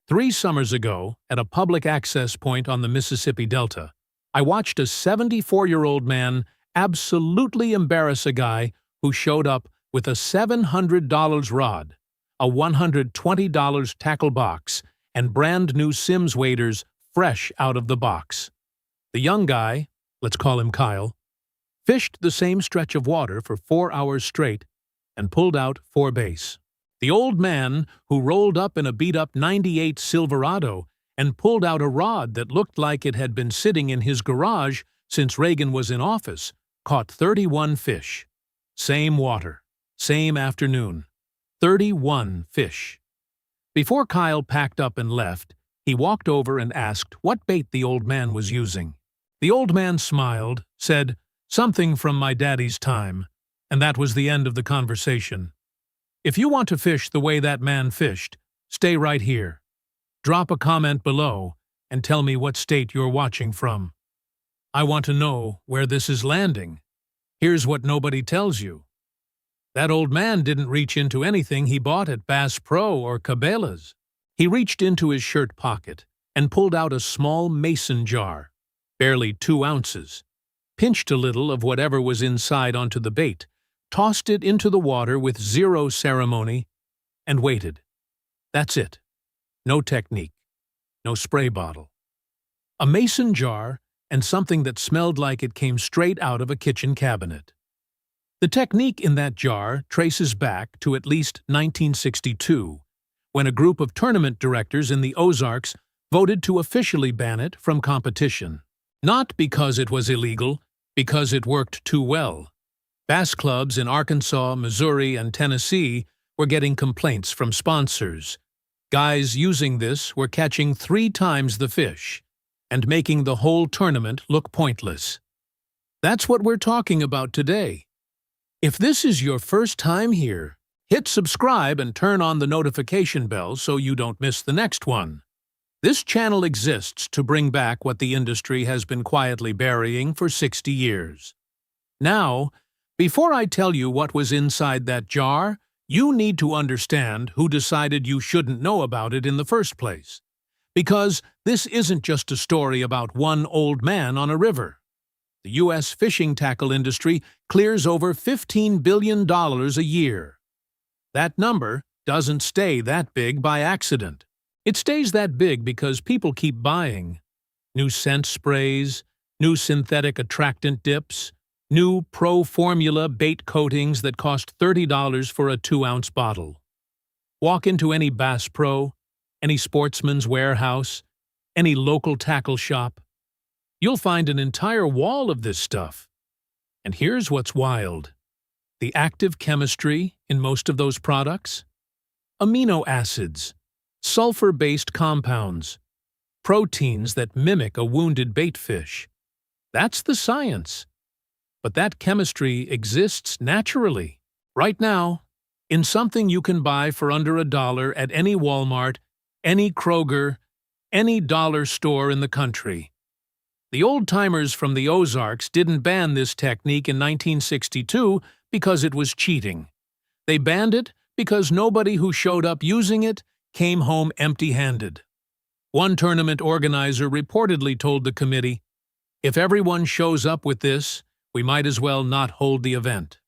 3 summers ago, at a public access point on the Mississippi Delta, I watched a 74-year-old man absolutely embarrass a guy who showed up with a $700 rod, a $120 tackle box, and brand new Simms waders fresh out of the box. The young guy, let's call him Kyle, fished the same stretch of water for 4 hours straight and pulled out 4 bass. The old man, who rolled up in a beat-up '98 Silverado and pulled out a rod that looked like it had been sitting in his garage since Reagan was in office, caught 31 fish. Same water, same afternoon. 31 fish. Before Kyle packed up and left, he walked over and asked what bait the old man was using. The old man smiled, said, "Something from my daddy's time," and that was the end of the conversation. If you want to fish the way that man fished, stay right here. Drop a comment below and tell me what state you're watching from. I want to know where this is landing. Here's what nobody tells you. That old man didn't reach into anything he bought at Bass Pro or Cabela's. He reached into his shirt pocket and pulled out a small mason jar, barely 2 ounces, pinched a little of whatever was inside onto the bait, tossed it into the water with 0 ceremony, and waited. That's it. No technique. No spray bottle. A mason jar and something that smelled like it came straight out of a kitchen cabinet. The technique in that jar traces back to at least 1962, when a group of tournament directors in the Ozarks voted to officially ban it from competition. Not because it was illegal, because it worked too well. Bass clubs in Arkansas, Missouri, and Tennessee were getting complaints from sponsors. Guys using this were catching 3 times the fish and making the whole tournament look pointless. That's what we're talking about today. If this is your first time here, hit subscribe and turn on the notification bell so you don't miss the next one. This channel exists to bring back what the industry has been quietly burying for 60 years. Now, before I tell you what was inside that jar, you need to understand who decided you shouldn't know about it in the first place. Because this isn't just a story about one old man on a river. The U.S. fishing tackle industry clears over $15 billion a year. That number doesn't stay that big by accident. It stays that big because people keep buying. New scent sprays, new synthetic attractant dips, new Pro Formula bait coatings that cost $30 for a 2-ounce bottle. Walk into any Bass Pro, any Sportsman's Warehouse, any local tackle shop. You'll find an entire wall of this stuff. And here's what's wild. The active chemistry in most of those products? Amino acids, sulfur-based compounds, proteins that mimic a wounded bait fish. That's the science. But that chemistry exists naturally, right now, in something you can buy for under $1 at any Walmart, any Kroger, any dollar store in the country. The old-timers from the Ozarks didn't ban this technique in 1962 because it was cheating. They banned it because nobody who showed up using it came home empty-handed. One tournament organizer reportedly told the committee, "If everyone shows up with this, we might as well not hold the event."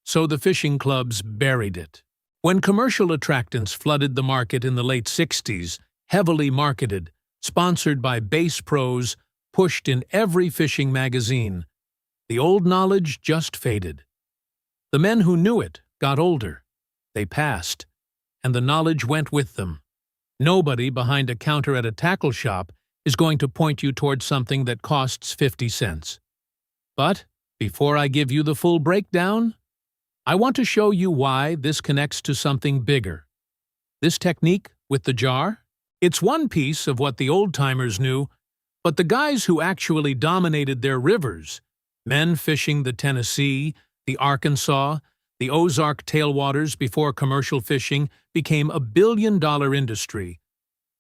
So the fishing clubs buried it. When commercial attractants flooded the market in the late 60s, heavily marketed, sponsored by Bass Pros, pushed in every fishing magazine, the old knowledge just faded. The men who knew it got older. They passed, and the knowledge went with them. Nobody behind a counter at a tackle shop is going to point you towards something that costs 50 cents. But before I give you the full breakdown, I want to show you why this connects to something bigger. This technique with the jar? It's one piece of what the old-timers knew, but the guys who actually dominated their rivers, men fishing the Tennessee, the Arkansas, the Ozark tailwaters before commercial fishing became a billion-dollar industry.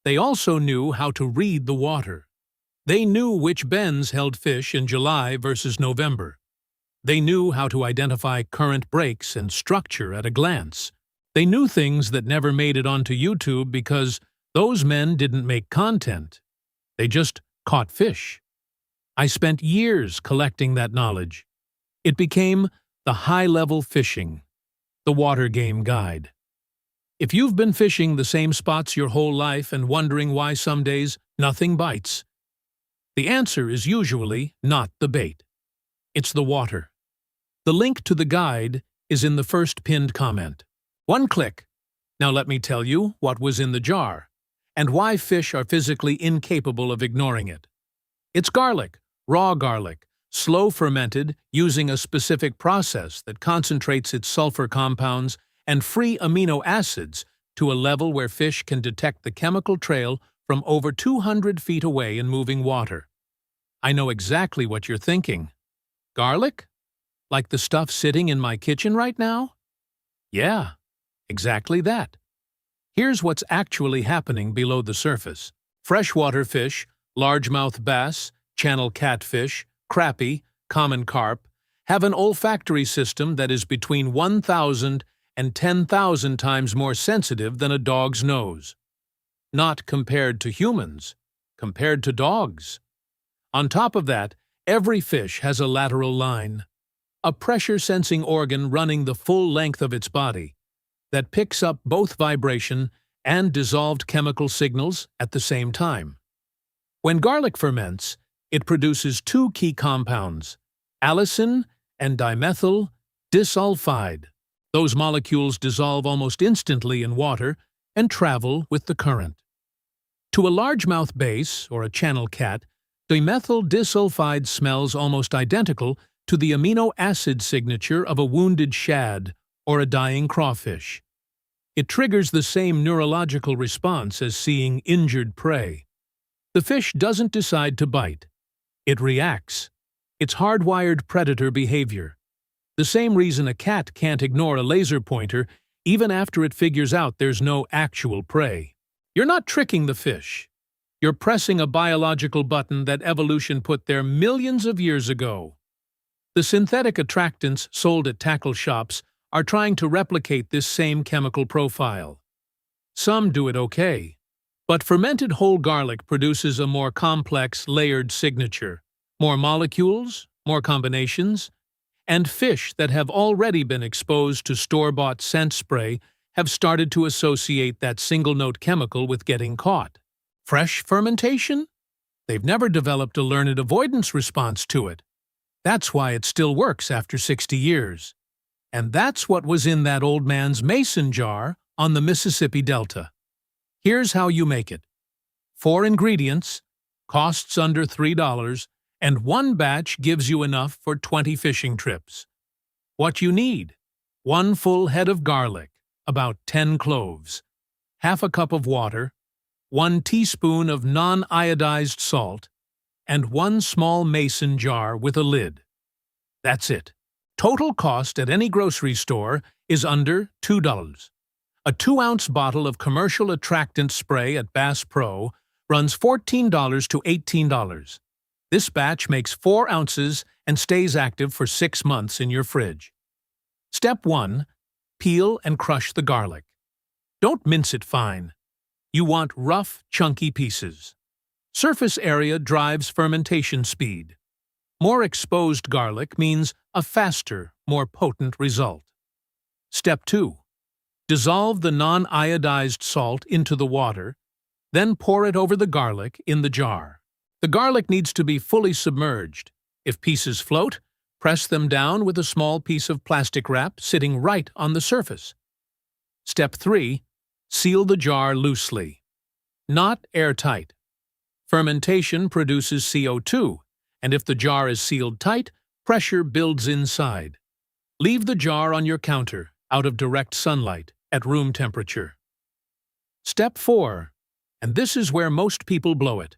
They also knew how to read the water. They knew which bends held fish in July versus November. They knew how to identify current breaks and structure at a glance. They knew things that never made it onto YouTube because Those men didn't make content. They just caught fish. I spent years collecting that knowledge. It became the high-level fishing, the water game guide. If you've been fishing the same spots your whole life and wondering why some days nothing bites, the answer is usually not the bait. It's the water. The link to the guide is in the first pinned comment. One click. Now let me tell you what was in the jar, and why fish are physically incapable of ignoring it. It's garlic, raw garlic, slow fermented using a specific process that concentrates its sulfur compounds and free amino acids to a level where fish can detect the chemical trail from over 200 feet away in moving water. I know exactly what you're thinking. Garlic? Like the stuff sitting in my kitchen right now? Yeah, exactly that. Here's what's actually happening below the surface. Freshwater fish, largemouth bass, channel catfish, crappie, common carp, have an olfactory system that is between 1,000 and 10,000 times more sensitive than a dog's nose. Not compared to humans, compared to dogs. On top of that, every fish has a lateral line, a pressure-sensing organ running the full length of its body, that picks up both vibration and dissolved chemical signals at the same time. When garlic ferments, it produces two key compounds, allicin and dimethyl disulfide. Those molecules dissolve almost instantly in water and travel with the current. To a largemouth bass or a channel cat, dimethyl disulfide smells almost identical to the amino acid signature of a wounded shad or a dying crawfish. It triggers the same neurological response as seeing injured prey. The fish doesn't decide to bite. It reacts. It's hardwired predator behavior. The same reason a cat can't ignore a laser pointer even after it figures out there's no actual prey. You're not tricking the fish. You're pressing a biological button that evolution put there millions of years ago. The synthetic attractants sold at tackle shops are trying to replicate this same chemical profile. Some do it okay, but fermented whole garlic produces a more complex, layered signature, more molecules, more combinations, and fish that have already been exposed to store-bought scent spray have started to associate that single-note chemical with getting caught. Fresh fermentation? They've never developed a learned avoidance response to it. That's why it still works after 60 years. And that's what was in that old man's mason jar on the Mississippi Delta. Here's how you make it. 4 ingredients, costs under $3, and one batch gives you enough for 20 fishing trips. What you need: 1 full head of garlic, about 10 cloves, half a cup of water, 1 teaspoon of non-iodized salt, and 1 small mason jar with a lid. That's it. Total cost at any grocery store is under $2. A 2-ounce bottle of commercial attractant spray at Bass Pro runs $14 to $18. This batch makes 4 ounces and stays active for 6 months in your fridge. Step 1. Peel and crush the garlic. Don't mince it fine. You want rough, chunky pieces. Surface area drives fermentation speed. More exposed garlic means a faster, more potent result. Step 2. Dissolve the non-iodized salt into the water, then pour it over the garlic in the jar. The garlic needs to be fully submerged. If pieces float, press them down with a small piece of plastic wrap sitting right on the surface. Step 3. Seal the jar loosely. Not airtight. Fermentation produces CO2, and if the jar is sealed tight, pressure builds inside. Leave the jar on your counter, out of direct sunlight, at room temperature. Step 4. And this is where most people blow it.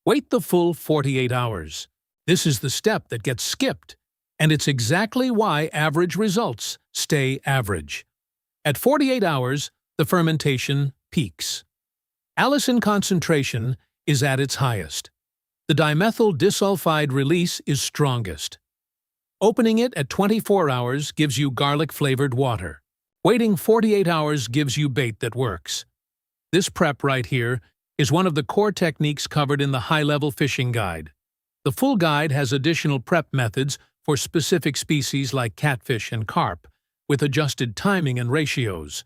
Wait the full 48 hours. This is the step that gets skipped, and it's exactly why average results stay average. At 48 hours, the fermentation peaks. Allicin concentration is at its highest. The dimethyl disulfide release is strongest. Opening it at 24 hours gives you garlic-flavored water. Waiting 48 hours gives you bait that works. This prep right here is one of the core techniques covered in the high-level fishing guide. The full guide has additional prep methods for specific species like catfish and carp, with adjusted timing and ratios.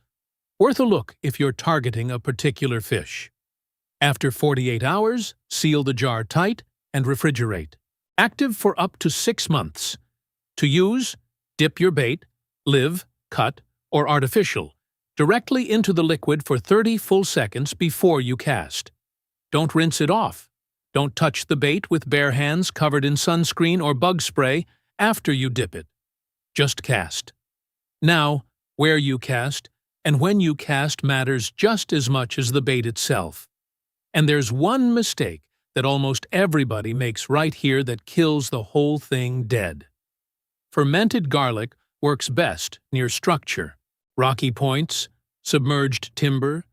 Worth a look if you're targeting a particular fish. After 48 hours, seal the jar tight and refrigerate. Active for up to 6 months. To use, dip your bait, live, cut, or artificial, directly into the liquid for 30 full seconds before you cast. Don't rinse it off. Don't touch the bait with bare hands covered in sunscreen or bug spray after you dip it. Just cast. Now, where you cast and when you cast matters just as much as the bait itself. And there's one mistake that almost everybody makes right here that kills the whole thing dead. Fermented garlic works best near structure, rocky points, submerged timber,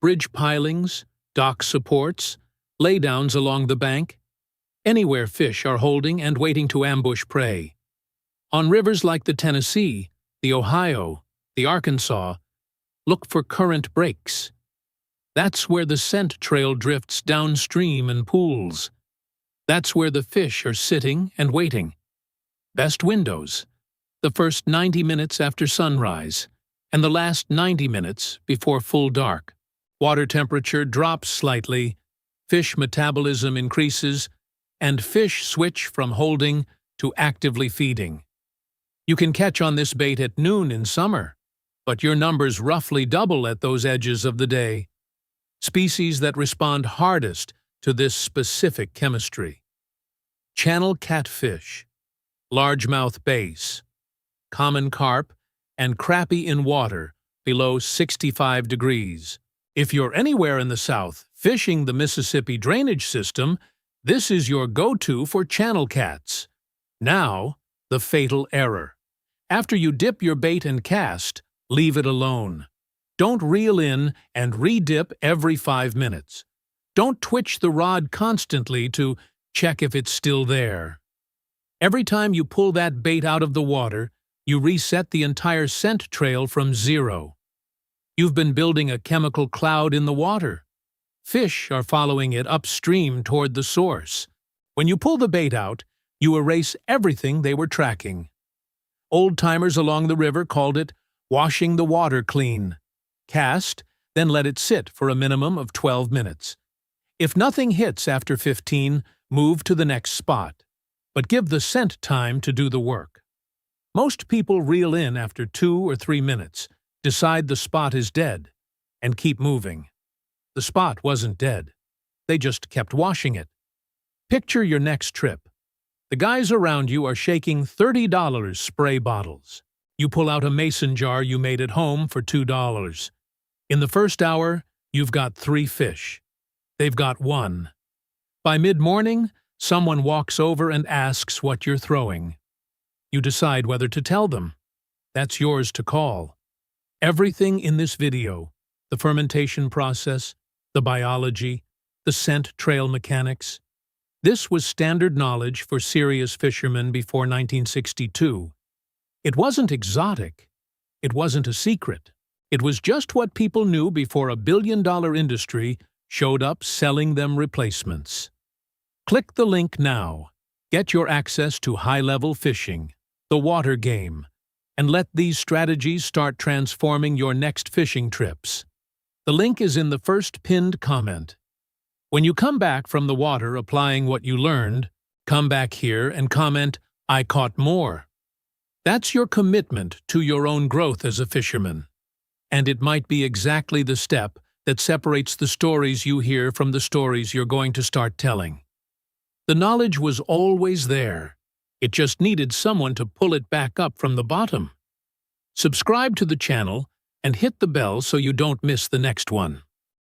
bridge pilings, dock supports, laydowns along the bank, anywhere fish are holding and waiting to ambush prey. On rivers like the Tennessee, the Ohio, the Arkansas, look for current breaks. That's where the scent trail drifts downstream in pools. That's where the fish are sitting and waiting. Best windows: the first 90 minutes after sunrise, and the last 90 minutes before full dark. Water temperature drops slightly, fish metabolism increases, and fish switch from holding to actively feeding. You can catch on this bait at noon in summer, but your numbers roughly double at those edges of the day. Species that respond hardest to this specific chemistry: channel catfish, largemouth bass, common carp, and crappie in water below 65 degrees. If you're anywhere in the South fishing the Mississippi drainage system, this is your go-to for channel cats. Now, the fatal error. After you dip your bait and cast, leave it alone. Don't reel in and re-dip every 5 minutes. Don't twitch the rod constantly to check if it's still there. Every time you pull that bait out of the water, you reset the entire scent trail from zero. You've been building a chemical cloud in the water. Fish are following it upstream toward the source. When you pull the bait out, you erase everything they were tracking. Old-timers along the river called it washing the water clean. Cast, then let it sit for a minimum of 12 minutes. If nothing hits after 15, move to the next spot, but give the scent time to do the work. Most people reel in after 2 or 3 minutes, decide the spot is dead, and keep moving. The spot wasn't dead. They just kept washing it. Picture your next trip. The guys around you are shaking $30 spray bottles. You pull out a mason jar you made at home for $2. In the first hour, you've got 3 fish. They've got 1. By mid-morning, someone walks over and asks what you're throwing. You decide whether to tell them. That's yours to call. Everything in this video, the fermentation process, the biology, the scent trail mechanics, this was standard knowledge for serious fishermen before 1962. It wasn't exotic. It wasn't a secret. It was just what people knew before a billion-dollar industry showed up selling them replacements. Click the link now. Get your access to high-level fishing, the water game, and let these strategies start transforming your next fishing trips. The link is in the first pinned comment. When you come back from the water applying what you learned, come back here and comment, "I caught more." That's your commitment to your own growth as a fisherman. And it might be exactly the step that separates the stories you hear from the stories you're going to start telling. The knowledge was always there. It just needed someone to pull it back up from the bottom. Subscribe to the channel and hit the bell so you don't miss the next one.